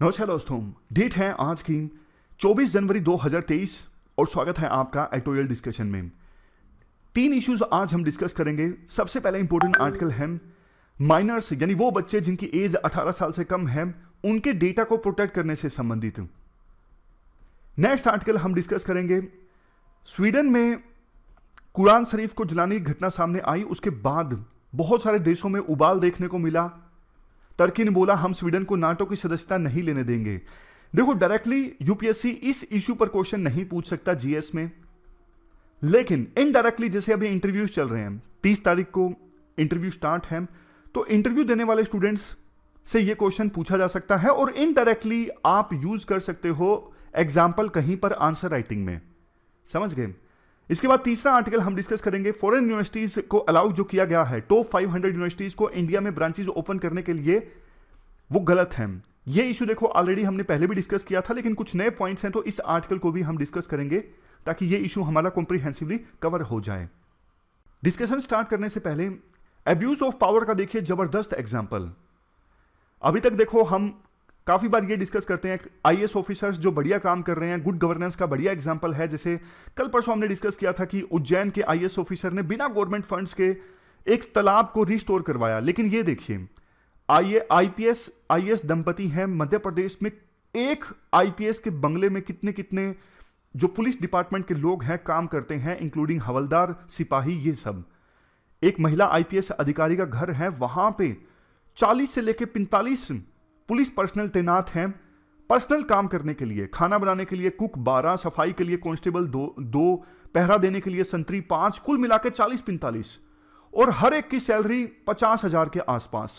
नमस्कार दोस्तों, डेट है आज की 24 जनवरी 2023 और स्वागत है आपका एटोयल डिस्कशन में। तीन इश्यूज आज हम डिस्कस करेंगे। सबसे पहले इंपॉर्टेंट आर्टिकल है माइनर्स यानी वो बच्चे जिनकी एज 18 साल से कम है, उनके डेटा को प्रोटेक्ट करने से संबंधित। नेक्स्ट आर्टिकल हम डिस्कस करेंगे स्वीडन में कुरान शरीफ को जलाने की घटना सामने आई, उसके बाद बहुत सारे देशों में उबाल देखने को मिला। टर्की ने बोला हम स्वीडन को नाटो की सदस्यता नहीं लेने देंगे। देखो, डायरेक्टली यूपीएससी इस इश्यू पर क्वेश्चन नहीं पूछ सकता जीएस में, लेकिन इनडायरेक्टली जैसे अभी इंटरव्यूज चल रहे हैं, 30 तारीख को इंटरव्यू स्टार्ट है, तो इंटरव्यू देने वाले स्टूडेंट्स से यह क्वेश्चन पूछा जा सकता है और इनडायरेक्टली आप यूज कर सकते हो एग्जाम्पल कहीं पर आंसर राइटिंग में। समझ गए? इसके बाद तीसरा आर्टिकल हम डिस्कस करेंगे फॉरेन यूनिवर्सिटीज को अलाउ जो किया गया है, टॉप 500 यूनिवर्सिटीज को इंडिया में ब्रांचेज ओपन करने के लिए, वो गलत है। ये इशू देखो ऑलरेडी हमने पहले भी डिस्कस किया था, लेकिन कुछ नए पॉइंट्स हैं तो इस आर्टिकल को भी हम डिस्कस करेंगे ताकि ये इशू हमारा कॉम्प्रिहेंसिवली कवर हो जाए। डिस्कशन स्टार्ट करने से पहले अब्यूज ऑफ पावर का देखिए जबरदस्त एग्जाम्पल। अभी तक देखो हम काफी बार ये डिस्कस करते हैं आईएएस ऑफिसर्स जो बढ़िया काम कर रहे हैं, गुड गवर्नेंस का बढ़िया एग्जांपल है। जैसे कल परसों हमने डिस्कस किया था कि उज्जैन के आईएएस ऑफिसर ने बिना गवर्नमेंट फंड्स के एक तालाब को रिस्टोर करवाया। लेकिन ये देखिए आईएएस दंपति हैं मध्य प्रदेश में, एक आईपीएस के बंगले में कितने कितने जो पुलिस डिपार्टमेंट के लोग हैं काम करते हैं, इंक्लूडिंग हवलदार, सिपाही, ये सब। एक महिला आईपीएस अधिकारी का घर है, वहां पे 40 से लेकर 45 पुलिस पर्सनल तैनात हैं पर्सनल काम करने के लिए, खाना बनाने के लिए कुक 12, सफाई के लिए कांस्टेबल 2, पहरा देने के लिए संतरी 5, कुल मिलाकर 40-45, और हर एक की सैलरी 50,000 के आसपास।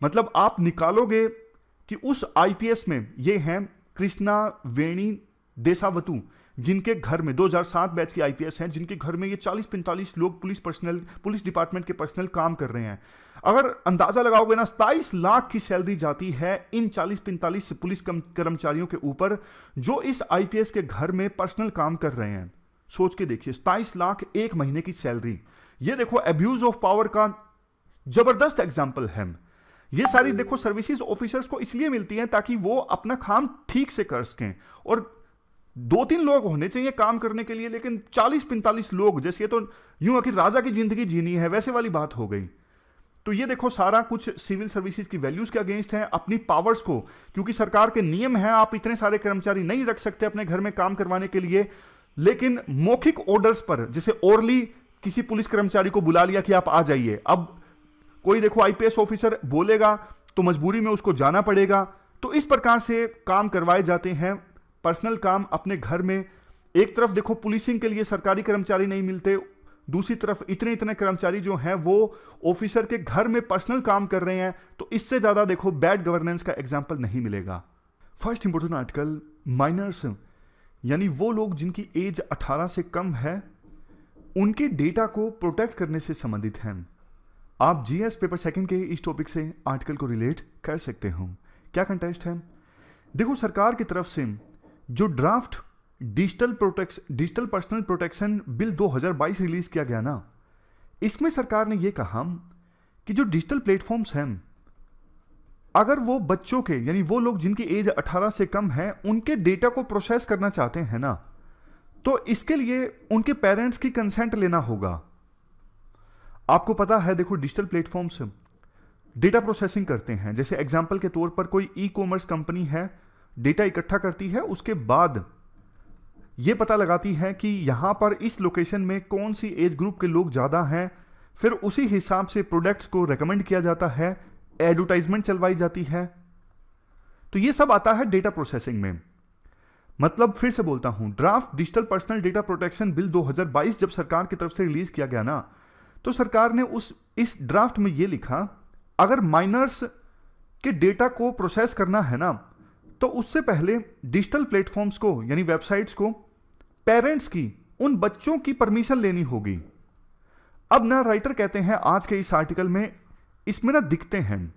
मतलब आप निकालोगे कि उस आईपीएस में ये हैं कृष्णा वेणी देसावतु, जिनके घर में 2007 बैच की आईपीएस हैं, जिनके घर में ये 40-45 लोग पुलिस डिपार्टमेंट के पर्सनल काम कर रहे हैं। अगर अंदाजा लगाओगे ना, 27 लाख की सैलरी जाती है इन 40-45 पुलिस कर्मचारियों के ऊपर जो इस आईपीएस के घर में पर्सनल काम कर रहे हैं। सोच के देखिए, 27 लाख एक महीने की सैलरी। ये देखो अब्यूज ऑफ पावर का जबरदस्त एग्जाम्पल है। ये सारी देखो सर्विसेज ऑफिसर्स को इसलिए मिलती हैं ताकि वो अपना काम ठीक से कर सकें, और 2-3 लोग होने चाहिए काम करने के लिए, लेकिन 40-45 लोग, जैसे तो यूं कि राजा की जिंदगी जीनी है, वैसे वाली बात हो गई। तो ये देखो सारा कुछ सिविल सर्विसेज की वैल्यूज के अगेंस्ट है, अपनी पावर्स को, क्योंकि सरकार के नियम है आप इतने सारे कर्मचारी नहीं रख सकते अपने घर में काम करवाने के लिए, लेकिन मौखिक ऑर्डर्स पर, जैसे ओरली किसी पुलिस कर्मचारी को बुला लिया कि आप आ जाइए। अब कोई देखो आईपीएस ऑफिसर बोलेगा तो मजबूरी में उसको जाना पड़ेगा। तो इस प्रकार से काम करवाए जाते हैं, पर्सनल काम अपने घर में। एक तरफ देखो पुलिसिंग के लिए सरकारी कर्मचारी नहीं मिलते, दूसरी तरफ इतने कर्मचारी जो हैं वो ऑफिसर के घर में पर्सनल काम कर रहे हैं। तो इससे ज्यादा देखो बैड गवर्नेंस का एग्जांपल नहीं मिलेगा। फर्स्ट इंपोर्टेंट आर्टिकल माइनर्स यानी वो लोग जिनकी एज 18 से कम है, उनके डेटा को प्रोटेक्ट करने से संबंधित हैं। आप जीएस पेपर सेकंड के इस टॉपिक से आर्टिकल को रिलेट कर सकते हो। क्या कंटेस्ट है? देखो, सरकार की तरफ से जो draft digital personal protection bill 2022 release किया गया ना, इसमें सरकार ने यह कहा कि जो डिजिटल प्लेटफॉर्म्स हैं, अगर वो बच्चों के यानी वो लोग जिनकी एज 18 से कम है, उनके डेटा को प्रोसेस करना चाहते हैं ना, तो इसके लिए उनके पेरेंट्स की कंसेंट लेना होगा। आपको पता है, देखो डिजिटल प्लेटफॉर्म्स डेटा प्रोसेसिंग करते हैं। जैसे एग्जांपल के तौर पर कोई ई कॉमर्स कंपनी है, डेटा इकट्ठा करती है, उसके बाद यह पता लगाती है कि यहां पर इस लोकेशन में कौन सी एज ग्रुप के लोग ज्यादा हैं, फिर उसी हिसाब से प्रोडक्ट्स को रेकमेंड किया जाता है, एडवर्टाइजमेंट चलवाई जाती है। तो यह सब आता है डेटा प्रोसेसिंग में। मतलब फिर से बोलता हूं, draft digital personal data protection bill 2022 जब सरकार की तरफ से रिलीज किया गया ना, तो सरकार ने इस ड्राफ्ट में यह लिखा, अगर माइनर्स के डेटा को प्रोसेस करना है ना, तो उससे पहले डिजिटल प्लेटफॉर्म्स को यानी वेबसाइट्स को पेरेंट्स की, उन बच्चों की परमिशन लेनी होगी। अब ना राइटर कहते हैं आज के इस आर्टिकल में, इसमें ना दिखते हैं,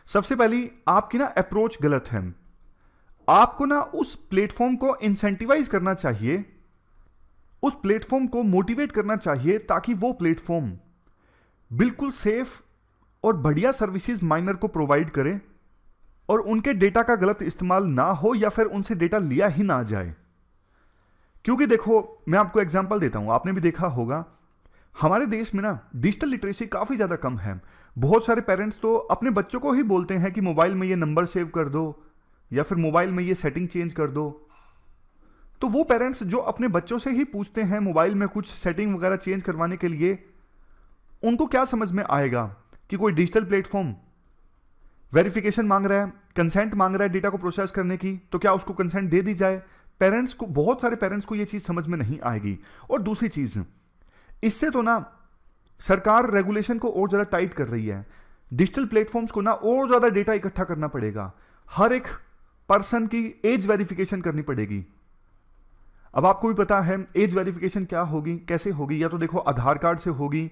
सबसे पहली आपकी ना अप्रोच गलत है। आपको ना उस प्लेटफॉर्म को इंसेंटिवाइज करना चाहिए, उस प्लेटफॉर्म को मोटिवेट करना चाहिए ताकि वो प्लेटफॉर्म बिल्कुल सेफ और बढ़िया सर्विसेज माइनर को प्रोवाइड करे। और उनके डेटा का गलत इस्तेमाल ना हो या फिर उनसे डेटा लिया ही ना जाए। क्योंकि देखो, मैं आपको एग्जांपल देता हूं, आपने भी देखा होगा हमारे देश में ना डिजिटल लिटरेसी काफी ज्यादा कम है। बहुत सारे पेरेंट्स तो अपने बच्चों को ही बोलते हैं कि मोबाइल में ये नंबर सेव कर दो या फिर मोबाइल में ये सेटिंग चेंज कर दो। तो वो पेरेंट्स जो अपने बच्चों से ही पूछते हैं मोबाइल में कुछ सेटिंग वगैरह चेंज करवाने के लिए, उनको क्या समझ में आएगा कि कोई डिजिटल प्लेटफॉर्म वेरिफिकेशन मांग रहा है, कंसेंट मांग रहा है डेटा को प्रोसेस करने की, तो क्या उसको कंसेंट दे दी जाए? पेरेंट्स को, बहुत सारे पेरेंट्स को ये चीज समझ में नहीं आएगी। और दूसरी चीज, इससे तो ना सरकार रेगुलेशन को और ज्यादा टाइट कर रही है। डिजिटल प्लेटफॉर्म्स को ना और ज्यादा डेटा इकट्ठा करना पड़ेगा, हर एक पर्सन की एज वेरिफिकेशन करनी पड़ेगी। अब आपको भी पता है एज वेरिफिकेशन क्या होगी, कैसे होगी? या तो देखो आधार कार्ड से होगी,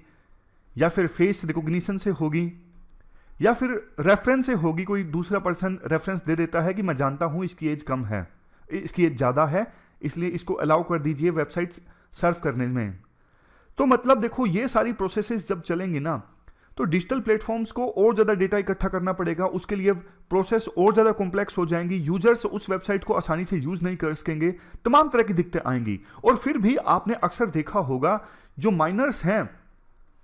या फिर फेस रिकॉग्निशन से होगी, या फिर रेफरेंस से होगी। कोई दूसरा पर्सन रेफरेंस दे देता है कि मैं जानता हूं इसकी एज कम है, इसकी एज ज्यादा है, इसलिए इसको अलाउ कर दीजिए वेबसाइट्स सर्व करने में। तो मतलब देखो, ये सारी प्रोसेसेस जब चलेंगी ना, तो डिजिटल प्लेटफॉर्म्स को और ज्यादा डेटा इकट्ठा करना पड़ेगा, उसके लिए प्रोसेस और ज्यादा कॉम्प्लेक्स हो जाएंगी, यूजर्स उस वेबसाइट को आसानी से यूज नहीं कर सकेंगे, तमाम तरह की दिक्कतें आएंगी। और फिर भी आपने अक्सर देखा होगा जो माइनर्स हैं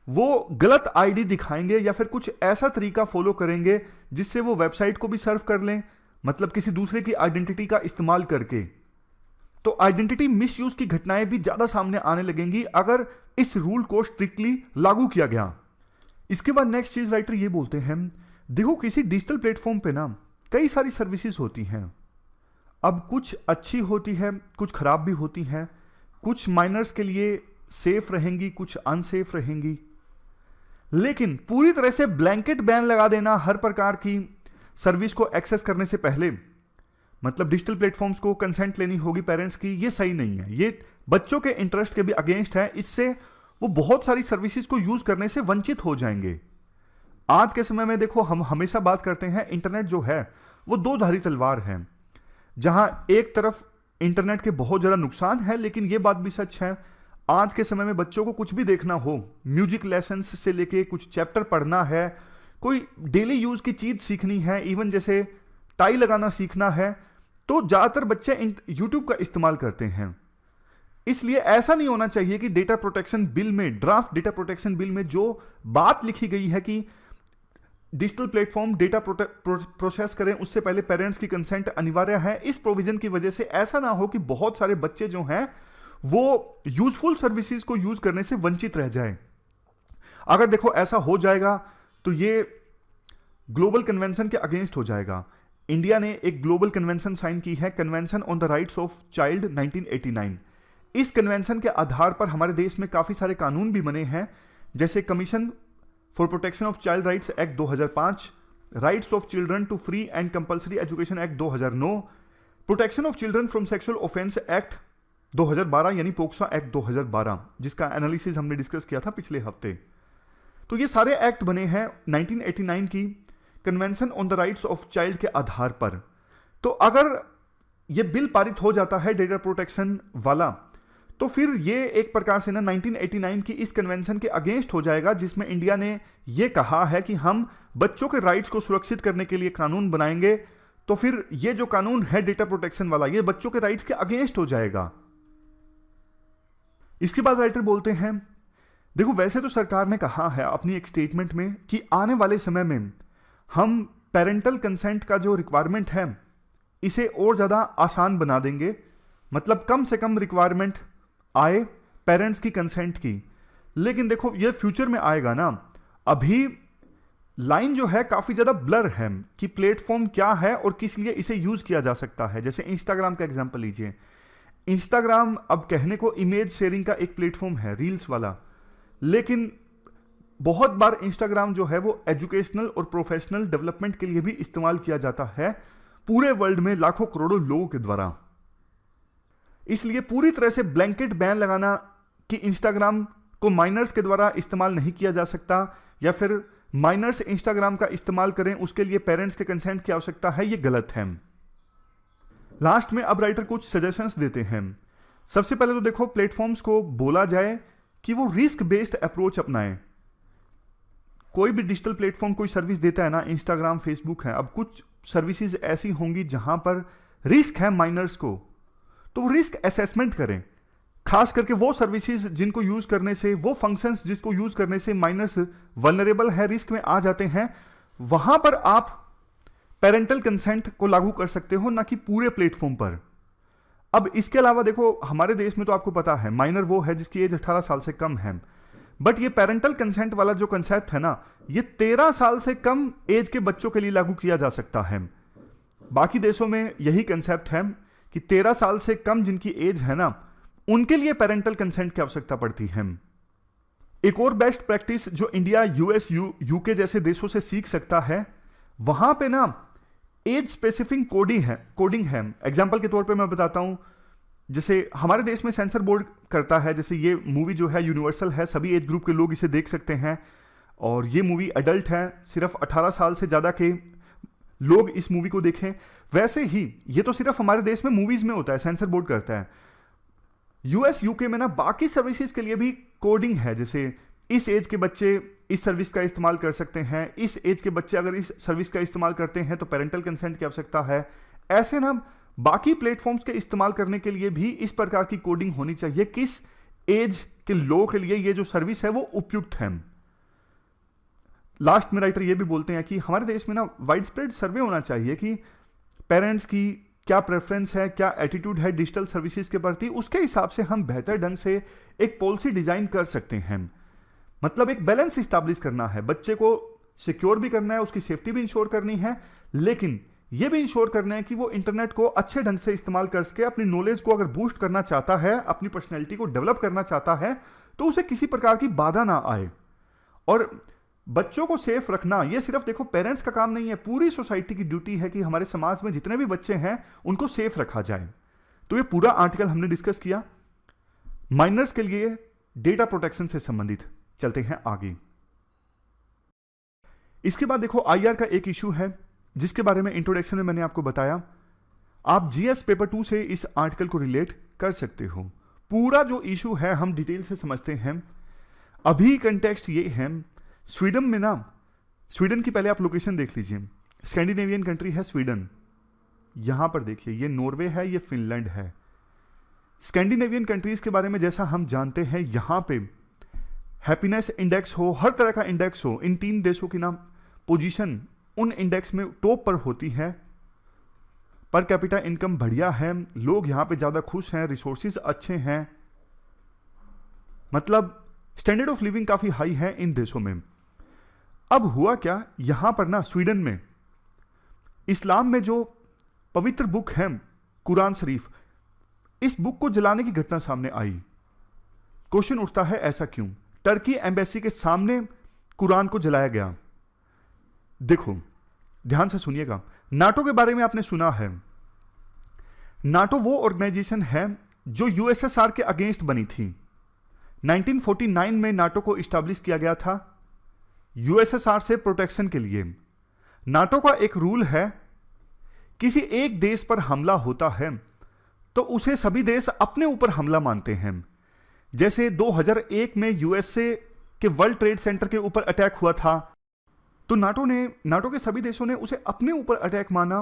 वो गलत आईडी दिखाएंगे या फिर कुछ ऐसा तरीका फॉलो करेंगे जिससे वो वेबसाइट को भी सर्व कर लें, मतलब किसी दूसरे की आइडेंटिटी का इस्तेमाल करके। तो आइडेंटिटी मिसयूज की घटनाएं भी ज्यादा सामने आने लगेंगी अगर इस रूल को स्ट्रिक्टली लागू किया गया। इसके बाद नेक्स्ट चीज राइटर ये बोलते हैं, देखो किसी डिजिटल प्लेटफॉर्म पे ना कई सारी सर्विसेज होती हैं। अब कुछ अच्छी होती है, कुछ खराब भी होती हैं, कुछ माइनर्स के लिए सेफ रहेंगी, कुछ अनसेफ रहेंगी। लेकिन पूरी तरह से ब्लैंकेट बैन लगा देना हर प्रकार की सर्विस को एक्सेस करने से पहले, मतलब डिजिटल प्लेटफॉर्म्स को कंसेंट लेनी होगी पेरेंट्स की, ये सही नहीं है। ये बच्चों के इंटरेस्ट के भी अगेंस्ट है। इससे वो बहुत सारी सर्विसेज को यूज करने से वंचित हो जाएंगे। आज के समय में देखो, हम हमेशा बात करते हैं इंटरनेट जो है वो दो धारी तलवार है, जहां एक तरफ इंटरनेट के बहुत ज्यादा नुकसान है, लेकिन ये बात भी सच है आज के समय में बच्चों को कुछ भी देखना हो, म्यूजिक लेसन से लेके कुछ चैप्टर पढ़ना है, कोई डेली यूज की चीज सीखनी है, इवन जैसे टाई लगाना सीखना है, तो ज्यादातर बच्चे यूट्यूब का इस्तेमाल करते हैं। इसलिए ऐसा नहीं होना चाहिए कि डेटा प्रोटेक्शन बिल में, ड्राफ्ट डेटा प्रोटेक्शन बिल में जो बात लिखी गई है कि डिजिटल प्लेटफॉर्म डेटा प्रोसेस करें उससे पहले पेरेंट्स की कंसेंट अनिवार्य है, इस प्रोविजन की वजह से ऐसा ना हो कि बहुत सारे बच्चे जो हैं वो यूजफुल सर्विसेज को यूज करने से वंचित रह जाए। अगर देखो ऐसा हो जाएगा तो ये ग्लोबल कन्वेंशन के अगेंस्ट हो जाएगा। इंडिया ने एक ग्लोबल कन्वेंशन साइन की है, convention on the rights of child 1989। इस कन्वेंशन के आधार पर हमारे देश में काफी सारे कानून भी बने हैं, जैसे commission for protection of child rights act 2005, rights of children to free and compulsory education act 2009, protection of children from sexual offense act 2012 यानी पोक्सो एक्ट 2012, जिसका एनालिसिस हमने डिस्कस किया था पिछले हफ्ते। तो ये सारे एक्ट बने हैं 1989 की convention on the rights of child के आधार पर। तो अगर ये बिल पारित हो जाता है डेटा प्रोटेक्शन वाला, तो फिर ये एक प्रकार से ना 1989 की इस कन्वेंशन के अगेंस्ट हो जाएगा, जिसमें इंडिया ने ये कहा है कि हम बच्चों के राइट्स को सुरक्षित करने के लिए कानून बनाएंगे। तो फिर ये जो कानून है डेटा प्रोटेक्शन वाला, ये बच्चों के राइट्स के अगेंस्ट हो जाएगा। इसके बाद राइटर बोलते हैं, देखो वैसे तो सरकार ने कहा है अपनी एक स्टेटमेंट में कि आने वाले समय में हम पेरेंटल कंसेंट का जो रिक्वायरमेंट है इसे और ज्यादा आसान बना देंगे, मतलब कम से कम रिक्वायरमेंट आए पेरेंट्स की कंसेंट की। लेकिन देखो ये फ्यूचर में आएगा ना, अभी लाइन जो है काफी ज्यादा ब्लर है कि प्लेटफॉर्म क्या है और किस लिए इसे यूज किया जा सकता है। जैसे इंस्टाग्राम का एग्जांपल लीजिए, इंस्टाग्राम अब कहने को इमेज शेयरिंग का एक प्लेटफॉर्म है, रील्स वाला, लेकिन बहुत बार इंस्टाग्राम जो है वो एजुकेशनल और प्रोफेशनल डेवलपमेंट के लिए भी इस्तेमाल किया जाता है पूरे वर्ल्ड में लाखों करोड़ों लोगों के द्वारा। इसलिए पूरी तरह से ब्लैंकेट बैन लगाना कि इंस्टाग्राम को माइनर्स के द्वारा इस्तेमाल नहीं किया जा सकता या फिर माइनर्स इंस्टाग्राम का इस्तेमाल करें उसके लिए पेरेंट्स के कंसेंट की आवश्यकता है, ये गलत है। लास्ट में अब राइटर कुछ सजेशंस देते हैं। सबसे पहले तो देखो प्लेटफॉर्म्स को बोला जाए कि वो रिस्क बेस्ड अप्रोच अपनाएं। कोई भी डिजिटल प्लेटफॉर्म कोई सर्विस देता है ना, इंस्टाग्राम फेसबुक है, अब कुछ सर्विसेज ऐसी होंगी जहां पर रिस्क है माइनर्स को, तो वो रिस्क असेसमेंट करें। खास करके वो सर्विसेज जिनको यूज करने से, वो फंक्शंस जिसको यूज करने से माइनर्स वल्नरेबल है, रिस्क में आ जाते हैं, वहां पर आप पेरेंटल कंसेंट को लागू कर सकते हो, ना कि पूरे प्लेटफॉर्म पर। अब इसके अलावा देखो, हमारे देश में तो आपको पता है माइनर वो है जिसकी एज 18 साल से कम है, बट ये पेरेंटल कंसेंट वाला जो कंसेप्ट है ना, ये 13 साल से कम एज के बच्चों के लिए लागू किया जा सकता है। बाकी देशों में यही कंसेप्ट है कि 13 साल से कम जिनकी एज है ना, उनके लिए पेरेंटल कंसेंट की आवश्यकता पड़ती है। एक और बेस्ट प्रैक्टिस जो इंडिया, यूएस, यूके जैसे देशों से सीख सकता है, वहां पे ना एज स्पेसिफिक कोडिंग है। एग्जाम्पल के तौर पे मैं बताता हूं, जैसे हमारे देश में सेंसर बोर्ड करता है, जैसे ये मूवी जो है यूनिवर्सल है, सभी एज ग्रुप के लोग इसे देख सकते हैं, और ये मूवी अडल्ट है, सिर्फ 18 साल से ज़्यादा के लोग इस मूवी को देखें। वैसे ही ये तो सिर्फ हमारे देश में मूवीज में होता है, सेंसर बोर्ड करता है। यूएस, यूके में ना बाकी सर्विसेज के लिए भी कोडिंग है, जैसे इस एज के बच्चे इस सर्विस का इस्तेमाल कर सकते हैं, इस एज के बच्चे अगर इस सर्विस का इस्तेमाल करते हैं तो पेरेंटल कंसेंट की आवश्यकता है। ऐसे ना बाकी प्लेटफॉर्म्स के इस्तेमाल करने के लिए भी इस प्रकार की कोडिंग होनी चाहिए, किस एज के लोगों के लिए ये जो सर्विस है वो उपयुक्त है। लास्ट में राइटर ये भी बोलते हैं कि हमारे देश में ना वाइड स्प्रेड सर्वे होना चाहिए कि पेरेंट्स की क्या प्रेफरेंस है, क्या एटीट्यूड है डिजिटल सर्विसेज के प्रति, उसके हिसाब से हम बेहतर ढंग से एक पॉलिसी डिजाइन कर सकते हैं। मतलब एक बैलेंस इस्टेब्लिश करना है, बच्चे को सिक्योर भी करना है, उसकी सेफ्टी भी इंश्योर करनी है, लेकिन यह भी इंश्योर करना है कि वो इंटरनेट को अच्छे ढंग से इस्तेमाल करके अपनी नॉलेज को अगर बूस्ट करना चाहता है, अपनी पर्सनैलिटी को डेवलप करना चाहता है, तो उसे किसी प्रकार की बाधा ना आए। और बच्चों को सेफ रखना ये सिर्फ देखो पेरेंट्स का काम नहीं है, पूरी सोसाइटी की ड्यूटी है कि हमारे समाज में जितने भी बच्चे हैं उनको सेफ रखा जाए। तो ये पूरा आर्टिकल हमने डिस्कस किया माइनर्स के लिए डेटा प्रोटेक्शन से संबंधित। चलते हैं आगे। इसके बाद देखो आईआर का एक इशू है जिसके बारे में इंट्रोडक्शन में मैंने आपको बताया। आप जीएस पेपर 2 से इस आर्टिकल को रिलेट कर सकते हो। पूरा जो इशू है हम डिटेल से समझते हैं। अभी कंटेक्स्ट ये है, स्वीडन में ना, स्वीडन की पहले आप लोकेशन देख लीजिए, स्कैंडिनेवियन कंट्री है स्वीडन, यहां पर देखिए ये नॉर्वे है, ये फिनलैंड है। स्कैंडिनेवियन कंट्रीज के बारे में जैसा हम जानते हैं, यहां पे हैप्पीनेस इंडेक्स हो, हर तरह का इंडेक्स हो, इन 3 देशों की ना पोजीशन उन इंडेक्स में टॉप पर होती है। पर कैपिटा इनकम बढ़िया है, लोग यहां पे ज्यादा खुश हैं, रिसोर्सेज अच्छे हैं, मतलब स्टैंडर्ड ऑफ लिविंग काफी हाई है इन देशों में। अब हुआ क्या, यहां पर ना स्वीडन में इस्लाम में जो पवित्र बुक है कुरान शरीफ, इस बुक को जलाने की घटना सामने आई। क्वेश्चन उठता है ऐसा क्यों? टर्की एम्बेसी के सामने कुरान को जलाया गया। देखो ध्यान से सुनिएगा, नाटो के बारे में आपने सुना है। नाटो वो ऑर्गेनाइजेशन है जो यूएसएसआर के अगेंस्ट बनी थी। 1949 में नाटो को इस्टेब्लिश किया गया था यूएसएसआर से प्रोटेक्शन के लिए। नाटो का एक रूल है, किसी एक देश पर हमला होता है तो उसे सभी देश अपने ऊपर हमला मानते हैं। जैसे 2001 में यूएसए के वर्ल्ड ट्रेड सेंटर के ऊपर अटैक हुआ था, तो नाटो के सभी देशों ने उसे अपने ऊपर अटैक माना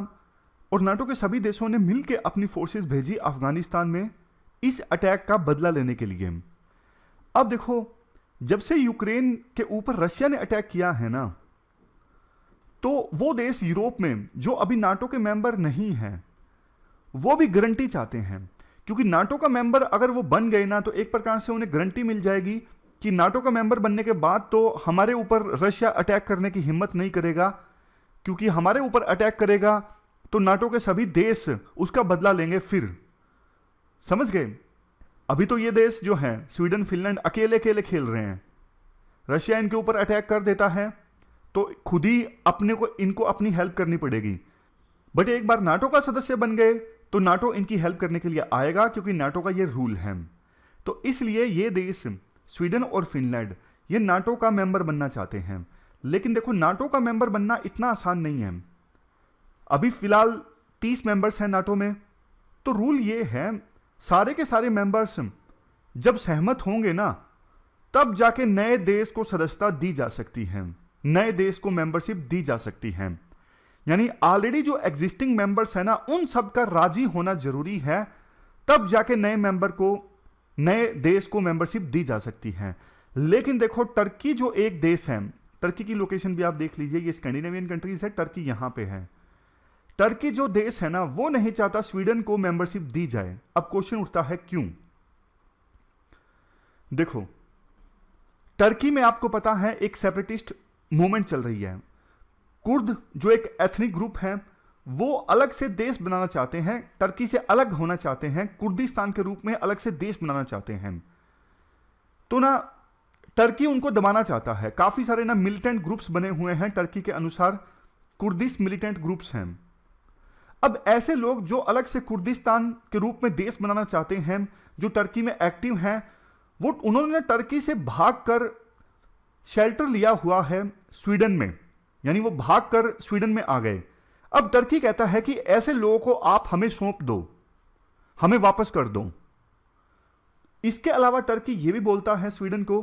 और नाटो के सभी देशों ने मिलकर अपनी फोर्सेस भेजी अफगानिस्तान में इस अटैक का बदला लेने के लिए। अब देखो, जब से यूक्रेन के ऊपर रशिया ने अटैक किया है ना, तो वो देश यूरोप में जो अभी नाटो के मेंबर नहीं हैं, वो भी गारंटी चाहते हैं, क्योंकि नाटो का मेंबर अगर वो बन गए ना, तो एक प्रकार से उन्हें गारंटी मिल जाएगी कि नाटो का मेंबर बनने के बाद तो हमारे ऊपर रशिया अटैक करने की हिम्मत नहीं करेगा, क्योंकि हमारे ऊपर अटैक करेगा तो नाटो के सभी देश उसका बदला लेंगे। फिर समझ गए? अभी तो ये देश जो हैं स्वीडन, फिनलैंड अकेले अकेले खेल रहे हैं। रशिया इनके ऊपर अटैक कर देता है तो खुद ही इनको अपनी हेल्प करनी पड़ेगी। बट एक बार नाटो का सदस्य बन गए तो नाटो इनकी हेल्प करने के लिए आएगा, क्योंकि नाटो का ये रूल है। तो इसलिए ये देश स्वीडन और फिनलैंड ये नाटो का मेंबर बनना चाहते हैं। लेकिन देखो, नाटो का मेंबर बनना इतना आसान नहीं है। अभी फिलहाल 30 मेंबर्स हैं नाटो में। तो रूल ये है, सारे के सारे मेंबर्स जब सहमत होंगे ना, तब जाके नए देश को सदस्यता दी जा सकती है, नए देश को मेंबरशिप दी जा सकती है। यानी ऑलरेडी जो एग्जिस्टिंग मेंबर्स है ना, उन सब का राजी होना जरूरी है, तब जाके नए मेंबर को, नए देश को मेंबरशिप दी जा सकती है। लेकिन देखो टर्की जो एक देश है, टर्की की लोकेशन भी आप देख लीजिए, ये स्कैंडिनेवियन कंट्रीज है, टर्की यहां पे है। टर्की जो देश है ना, वो नहीं चाहता स्वीडन को मेंबरशिप दी जाए। अब क्वेश्चन उठता है क्यों? देखो टर्की में आपको पता है एक सेपरेटिस्ट मूवमेंट चल रही है। कुर्द जो एक एथनिक ग्रुप है, वो अलग से देश बनाना चाहते हैं, टर्की से अलग होना चाहते हैं, कुर्दिस्तान के रूप में अलग से देश बनाना चाहते हैं। तो ना टर्की उनको दबाना चाहता है। काफी सारे ना मिलिटेंट ग्रुप्स बने हुए हैं टर्की के अनुसार, कुर्दिश मिलिटेंट ग्रुप्स हैं। अब ऐसे लोग जो अलग से कुर्दिस्तान के रूप में देश बनाना चाहते हैं, जो टर्की में एक्टिव हैं, वो उन्होंने टर्की से भागकर शेल्टर लिया हुआ है स्वीडन में, यानी वो भागकर स्वीडन में आ गए। अब टर्की कहता है कि ऐसे लोगों को आप हमें सौंप दो, हमें वापस कर दो। इसके अलावा टर्की यह भी बोलता है स्वीडन को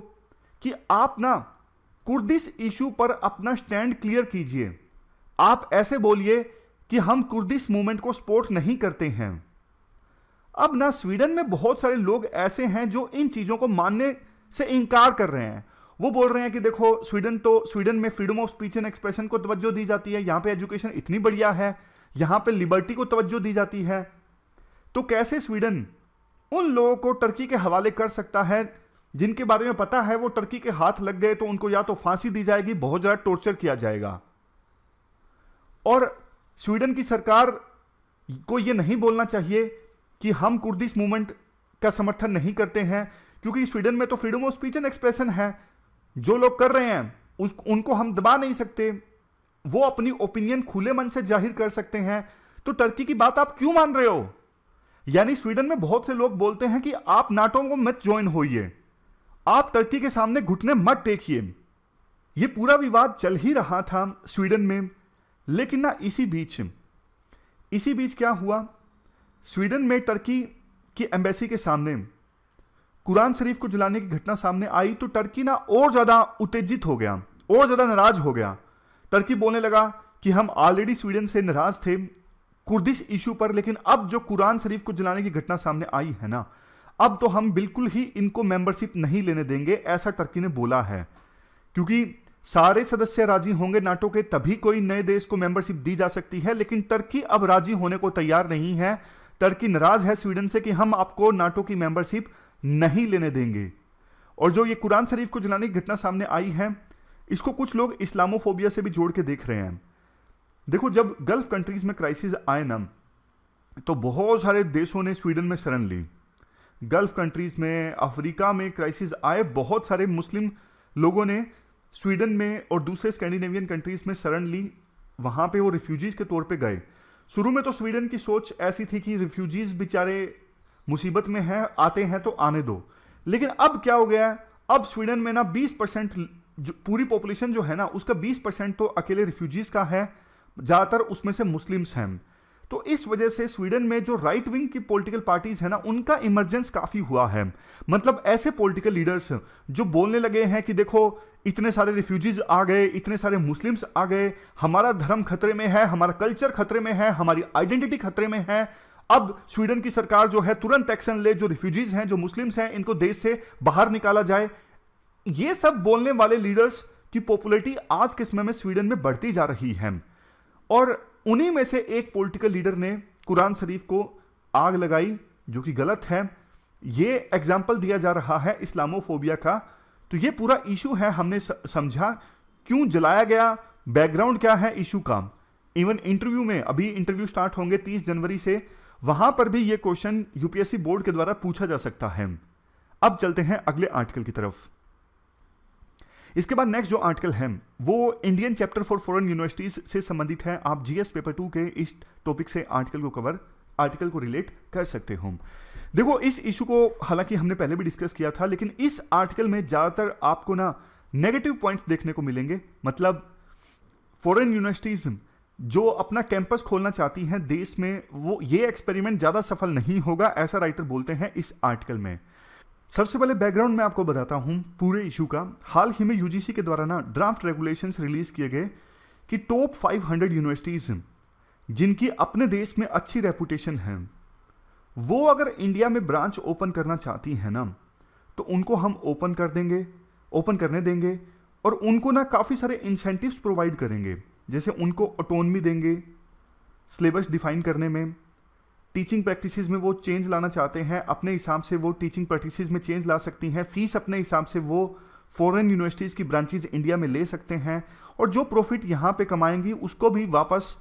कि आप ना कुर्दिश इशू पर अपना स्टैंड क्लियर कीजिए। आप ऐसे बोलिए कि हम कुर्दिश मूवमेंट को सपोर्ट नहीं करते हैं। अब ना स्वीडन में बहुत सारे लोग ऐसे हैं जो इन चीजों को मानने से इनकार कर रहे हैं। वो बोल रहे हैं कि देखो स्वीडन में freedom of speech and expression को तवज्जो दी जाती है, यहां पे एजुकेशन इतनी बढ़िया है, यहां पे लिबर्टी को तवज्जो दी जाती है। तो कैसे स्वीडन उन लोगों को टर्की के हवाले कर सकता है जिनके बारे में पता है वो टर्की के हाथ लग गए तो उनको या तो फांसी दी जाएगी, बहुत ज्यादा टॉर्चर किया जाएगा। और स्वीडन की सरकार को यह नहीं बोलना चाहिए कि हम कुर्दिश मूवमेंट का समर्थन नहीं करते हैं, क्योंकि स्वीडन में तो freedom of speech and expression है। जो लोग कर रहे हैं उनको हम दबा नहीं सकते, वो अपनी ओपिनियन खुले मन से जाहिर कर सकते हैं। तो टर्की की बात आप क्यों मान रहे हो? यानी स्वीडन में बहुत से लोग बोलते हैं कि आप नाटो को मत ज्वाइन होइए, आप टर्की के सामने घुटने मत टेकिए। ये पूरा विवाद चल ही रहा था स्वीडन में। लेकिन ना इसी बीच क्या हुआ, स्वीडन में टर्की की एम्बेसी के सामने कुरान शरीफ को जलाने की घटना सामने आई तो टर्की ना और ज्यादा उत्तेजित हो गया, और ज्यादा नाराज हो गया। टर्की बोलने लगा कि हम ऑलरेडी स्वीडन से नाराज थे कुर्दिश इशू पर, लेकिन अब जो कुरान शरीफ को जलाने की घटना सामने आई है ना, अब तो हम बिल्कुल ही इनको मेंबरशिप नहीं लेने देंगे, ऐसा टर्की ने बोला है। क्योंकि सारे सदस्य राजी होंगे नाटो के तभी कोई नए देश को मेंबरशिप दी जा सकती है, लेकिन टर्की अब राजी होने को तैयार नहीं है। टर्की नाराज है स्वीडन से कि हम आपको नाटो की मेंबरशिप नहीं लेने देंगे। और जो ये कुरान शरीफ को जलाने की घटना सामने आई है, इसको कुछ लोग इस्लामोफोबिया से भी जोड़ के देख रहे हैं। देखो जब गल्फ कंट्रीज में क्राइसिस आए ना, तो बहुत सारे देशों ने स्वीडन में शरण ली। गल्फ कंट्रीज में, अफ्रीका में क्राइसिस आए, बहुत सारे मुस्लिम लोगों ने स्वीडन में और दूसरे स्कैंडिनेवियन कंट्रीज में शरण ली, वहां पे वो रिफ्यूजीज के तौर पे गए। शुरू में तो स्वीडन की सोच ऐसी थी कि रिफ्यूजीज बेचारे मुसीबत में हैं, आते हैं तो आने दो। लेकिन अब क्या हो गया है, अब स्वीडन में ना 20% पूरी पॉपुलेशन जो है ना, उसका 20% तो अकेले रिफ्यूजीज का है, ज्यादातर उसमें से मुस्लिम्स हैं। तो इस वजह से स्वीडन में जो राइट विंग की पॉलिटिकल पार्टीज है ना, उनका इमरजेंस काफी हुआ है। मतलब ऐसे पॉलिटिकल लीडर्स जो बोलने लगे हैं कि देखो इतने सारे रिफ्यूजीज आ गए, इतने सारे मुस्लिम्स आ गए, हमारा धर्म खतरे में है, हमारा कल्चर खतरे में है, हमारी आइडेंटिटी खतरे में है। अब स्वीडन की सरकार जो है तुरंत एक्शन ले, जो रिफ्यूजीज हैं, जो मुस्लिम्स हैं, इनको देश से बाहर निकाला जाए। ये सब बोलने वाले लीडर्स की पॉपुलैरिटी आज के समय में स्वीडन में बढ़ती जा रही है। और उन्हीं में से एक पॉलिटिकल लीडर ने कुरान शरीफ को आग लगाई, जो कि गलत है। ये एग्जाम्पल दिया जा रहा है इस्लामोफोबिया का। तो ये पूरा इशू है, हमने समझा क्यों जलाया गया, बैकग्राउंड क्या है इशू का। इवन इंटरव्यू में, अभी इंटरव्यू स्टार्ट होंगे 30 जनवरी से, वहां पर भी ये क्वेश्चन यूपीएससी बोर्ड के द्वारा पूछा जा सकता है। अब चलते हैं अगले आर्टिकल की तरफ। इसके बाद नेक्स्ट जो आर्टिकल है वो Indian chapter for foreign universities से संबंधित है। आप जीएस पेपर 2 के इस टॉपिक से आर्टिकल को रिलेट कर सकते हो। देखो इस इशू को हालांकि हमने पहले भी डिस्कस किया था, लेकिन इस आर्टिकल में ज्यादातर आपको ना नेगेटिव पॉइंट्स देखने को मिलेंगे। मतलब फॉरेन यूनिवर्सिटीज जो अपना कैंपस खोलना चाहती हैं देश में, वो ये एक्सपेरिमेंट ज्यादा सफल नहीं होगा, ऐसा राइटर बोलते हैं इस आर्टिकल में। सबसे पहले बैकग्राउंड में आपको बताता हूं पूरे इशू का। हाल ही में यूजीसी के द्वारा ना ड्राफ्ट रेगुलेशंस रिलीज किए गए कि टॉप 500 यूनिवर्सिटीज जिनकी अपने देश में अच्छी रेपुटेशन है, वो अगर इंडिया में ब्रांच ओपन करना चाहती है ना, तो उनको हम ओपन करने देंगे और उनको ना काफ़ी सारे इंसेंटिव्स प्रोवाइड करेंगे। जैसे उनको ऑटोनमी देंगे सिलेबस डिफाइन करने में, टीचिंग प्रैक्टिसेस में वो चेंज लाना चाहते हैं, अपने हिसाब से वो टीचिंग प्रैक्टिसेस में चेंज ला सकती हैं, फीस अपने हिसाब से वो फॉरेन यूनिवर्सिटीज़ की ब्रांचेज इंडिया में ले सकते हैं, और जो प्रॉफिट यहाँ पे कमाएंगी उसको भी वापस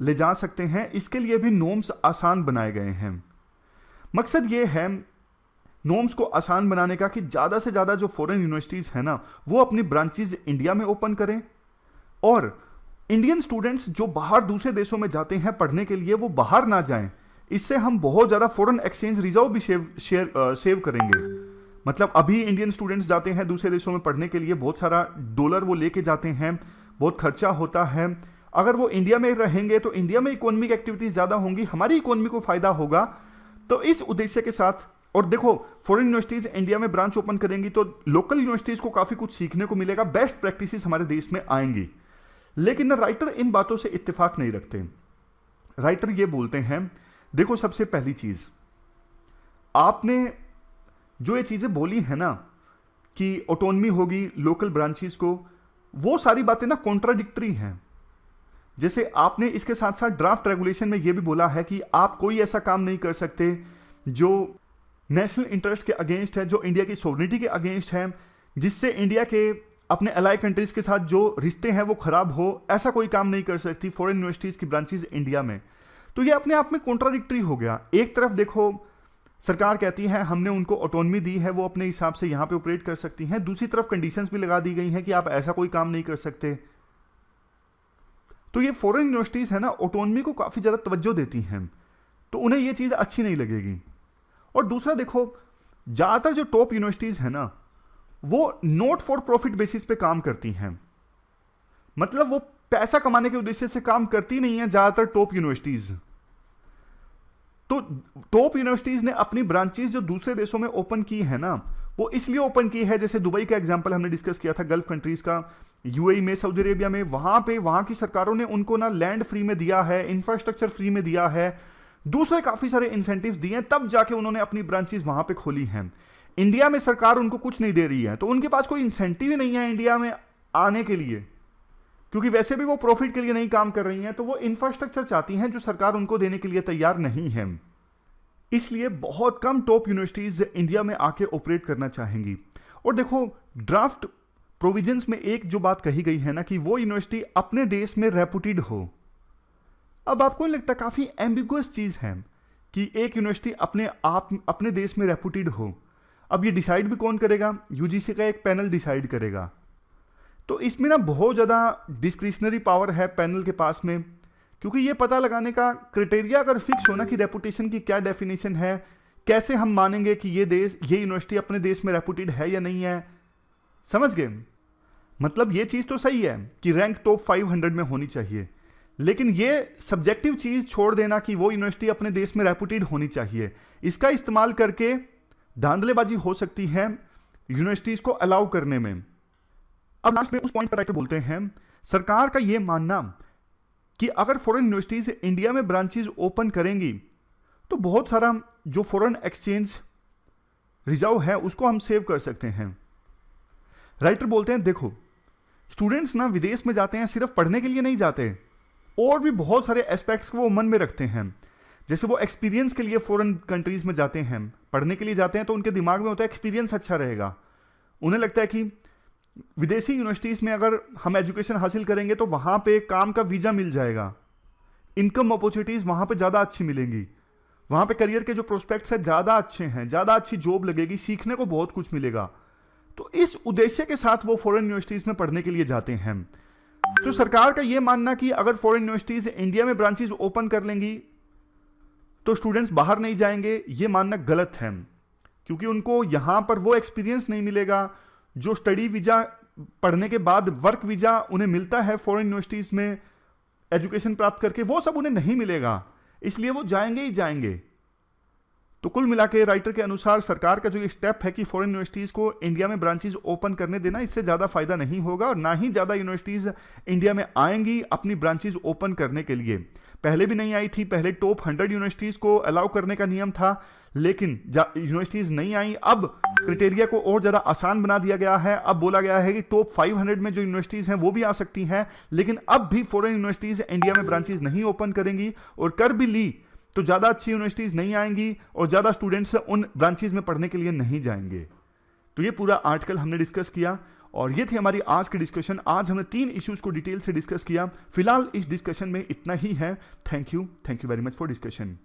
ले जा सकते हैं। इसके लिए भी नॉर्म्स आसान बनाए गए हैं। मकसद ये है नॉर्म्स को आसान बनाने का कि ज़्यादा से ज़्यादा जो फॉरेन यूनिवर्सिटीज़ हैं ना, वो अपनी ब्रांचेज इंडिया में ओपन करें, और इंडियन स्टूडेंट्स जो बाहर दूसरे देशों में जाते हैं पढ़ने के लिए, वो बाहर ना जाएं। इससे हम बहुत ज़्यादा फॉरेन एक्सचेंज रिजर्व भी सेव करेंगे। मतलब अभी इंडियन स्टूडेंट्स जाते हैं दूसरे देशों में पढ़ने के लिए, बहुत सारा डॉलर वो लेके जाते हैं, बहुत खर्चा होता है। अगर वो इंडिया में रहेंगे तो इंडिया में इकोनॉमिक एक्टिविटीज़ ज़्यादा होंगी, हमारी इकोनॉमी को फ़ायदा होगा। तो इस उद्देश्य के साथ, और देखो फॉरेन यूनिवर्सिटीज़ इंडिया में ब्रांच ओपन करेंगी तो लोकल यूनिवर्सिटीज़ को काफ़ी कुछ सीखने को मिलेगा, बेस्ट प्रैक्टिसेस हमारे देश में आएंगी। लेकिन ना राइटर इन बातों से इत्तेफाक नहीं रखते। राइटर ये बोलते हैं, देखो सबसे पहली चीज़, आपने जो ये चीज़ें बोली है ना कि ऑटोनमी होगी लोकल ब्रांचेस को, वो सारी बातें ना कॉन्ट्राडिक्टरी हैं। जैसे आपने इसके साथ साथ ड्राफ्ट रेगुलेशन में ये भी बोला है कि आप कोई ऐसा काम नहीं कर सकते जो नेशनल इंटरेस्ट के अगेंस्ट है, जो इंडिया की सॉवरेनिटी के अगेंस्ट है, जिससे इंडिया के अपने अलाई कंट्रीज के साथ जो रिश्ते हैं वो खराब हो। ऐसा कोई काम नहीं कर सकती फॉरेन यूनिवर्सिटीज़ की ब्रांचेज इंडिया में। तो ये अपने आप में कॉन्ट्राडिक्टरी हो गया। एक तरफ देखो सरकार कहती है हमने उनको ऑटोनमी दी है, वो अपने हिसाब से यहाँ पे ऑपरेट कर सकती हैं, दूसरी तरफ कंडीशंस भी लगा दी गई हैं कि आप ऐसा कोई काम नहीं कर सकते। तो ये फॉरेन यूनिवर्सिटीज़ है ना, ऑटोनमी को काफ़ी ज़्यादा तवज्जो देती हैं, तो उन्हें ये चीज़ अच्छी नहीं लगेगी। और दूसरा देखो, ज़्यादातर जो टॉप यूनिवर्सिटीज़ है ना, वो नॉट फॉर प्रॉफिट बेसिस पे काम करती हैं। मतलब वो पैसा कमाने के उद्देश्य से काम करती नहीं है ज़्यादातर टॉप यूनिवर्सिटीज़। तो टॉप यूनिवर्सिटीज़ ने अपनी ब्रांचेस जो दूसरे देशों में ओपन की है ना, वो इसलिए ओपन की है, जैसे दुबई का एग्जांपल हमने डिस्कस किया था, गल्फ कंट्रीज़ का, यूएई में, सऊदी अरेबिया में, वहाँ की सरकारों ने उनको ना लैंड फ्री में दिया है, इंफ्रास्ट्रक्चर फ्री में दिया है, दूसरे काफ़ी सारे इंसेंटिव्स दिए हैं, तब जाके उन्होंने अपनी ब्रांचेस वहाँ पे खोली हैं। इंडिया में सरकार उनको कुछ नहीं दे रही है, तो उनके पास कोई इंसेंटिव ही नहीं है इंडिया में आने के लिए, क्योंकि वैसे भी वो प्रॉफिट के लिए नहीं काम कर रही हैं। तो वो इंफ्रास्ट्रक्चर चाहती हैं जो सरकार उनको देने के लिए तैयार नहीं है। इसलिए बहुत कम टॉप यूनिवर्सिटीज़ इंडिया में आके ऑपरेट करना चाहेंगी। और देखो ड्राफ्ट प्रोविजंस में एक जो बात कही गई है ना कि वो यूनिवर्सिटी अपने देश में रेपुटेड हो। अब आपको नहीं लगता काफ़ी एम्बिगुअस चीज़ है कि एक यूनिवर्सिटी अपने देश में रेपुटेड हो? अब ये डिसाइड भी कौन करेगा? यूजीसी का एक पैनल डिसाइड करेगा। तो इसमें ना बहुत ज़्यादा डिस्क्रिशनरी पावर है पैनल के पास में, क्योंकि ये पता लगाने का क्राइटेरिया अगर फिक्स हो ना कि रेपुटेशन की क्या डेफिनेशन है, कैसे हम मानेंगे कि ये यूनिवर्सिटी अपने देश में रेपुटेड है या नहीं है। समझ गए? मतलब ये चीज़ तो सही है कि रैंक टॉप 500 में होनी चाहिए, लेकिन ये सब्जेक्टिव चीज़ छोड़ देना कि वो यूनिवर्सिटी अपने देश में रेपुटेड होनी चाहिए, इसका इस्तेमाल करके धांधलेबाजी हो सकती है यूनिवर्सिटीज़ को अलाउ करने में। अब लास्ट में उस पॉइंट पर राइटर बोलते हैं, सरकार का ये मानना कि अगर फॉरेन यूनिवर्सिटीज इंडिया में ब्रांचेज ओपन करेंगी तो बहुत सारा जो फॉरेन एक्सचेंज रिजर्व है उसको हम सेव कर सकते हैं। राइटर बोलते हैं देखो स्टूडेंट्स ना विदेश में जाते हैं सिर्फ पढ़ने के लिए नहीं जाते, और भी बहुत सारे एस्पेक्ट्स को वो मन में रखते हैं। जैसे वो एक्सपीरियंस के लिए फॉरेन कंट्रीज में जाते हैं, पढ़ने के लिए जाते हैं, तो उनके दिमाग में होता है एक्सपीरियंस अच्छा रहेगा। उन्हें लगता है कि विदेशी यूनिवर्सिटीज़ में अगर हम एजुकेशन हासिल करेंगे तो वहाँ पे काम का वीज़ा मिल जाएगा, इनकम अपॉर्चुनिटीज़ वहाँ पे ज़्यादा अच्छी मिलेंगी, वहाँ पे करियर के जो प्रोस्पेक्ट्स हैं ज़्यादा अच्छे हैं, ज़्यादा अच्छी जॉब लगेगी, सीखने को बहुत कुछ मिलेगा। तो इस उद्देश्य के साथ वो फॉरेन यूनिवर्सिटीज़ में पढ़ने के लिए जाते हैं। तो सरकार का ये मानना कि अगर फॉरेन यूनिवर्सिटीज़ इंडिया में ब्रांचेज ओपन कर लेंगी तो स्टूडेंट्स बाहर नहीं जाएंगे, ये मानना गलत है, क्योंकि उनको यहाँ पर वो एक्सपीरियंस नहीं मिलेगा जो स्टडी वीज़ा, पढ़ने के बाद वर्क वीज़ा उन्हें मिलता है फॉरेन यूनिवर्सिटीज़ में एजुकेशन प्राप्त करके, वो सब उन्हें नहीं मिलेगा, इसलिए वो जाएंगे ही जाएंगे। तो कुल मिला के राइटर के अनुसार सरकार का जो ये स्टेप है कि फॉरेन यूनिवर्सिटीज़ को इंडिया में ब्रांचेज ओपन करने देना, इससे ज़्यादा फायदा नहीं होगा और ना ही ज़्यादा यूनिवर्सिटीज़ इंडिया में आएंगी अपनी ब्रांचेज ओपन करने के लिए। पहले भी नहीं आई थी, पहले टॉप 100 यूनिवर्सिटीज़ को अलाउ करने का नियम था, लेकिन यूनिवर्सिटीज़ नहीं आई। अब क्राइटेरिया को और ज़्यादा आसान बना दिया गया है। अब बोला गया है कि टॉप 500 में जो यूनिवर्सिटीज़ हैं वो भी आ सकती हैं, लेकिन अब भी फॉरेन यूनिवर्सिटीज़ इंडिया में ब्रांचेज नहीं ओपन करेंगी, और कर भी ली तो ज़्यादा अच्छी यूनिवर्सिटीज़ नहीं आएंगी और ज़्यादा स्टूडेंट्स उन ब्रांचेज में पढ़ने के लिए नहीं जाएंगे। तो ये पूरा आर्टिकल हमने डिस्कस किया और ये थी हमारी आज की डिस्कशन। आज हमने 3 इश्यूज़ को डिटेल से डिस्कस किया। फिलहाल इस डिस्कशन में इतना ही है। Thank you very much for discussion.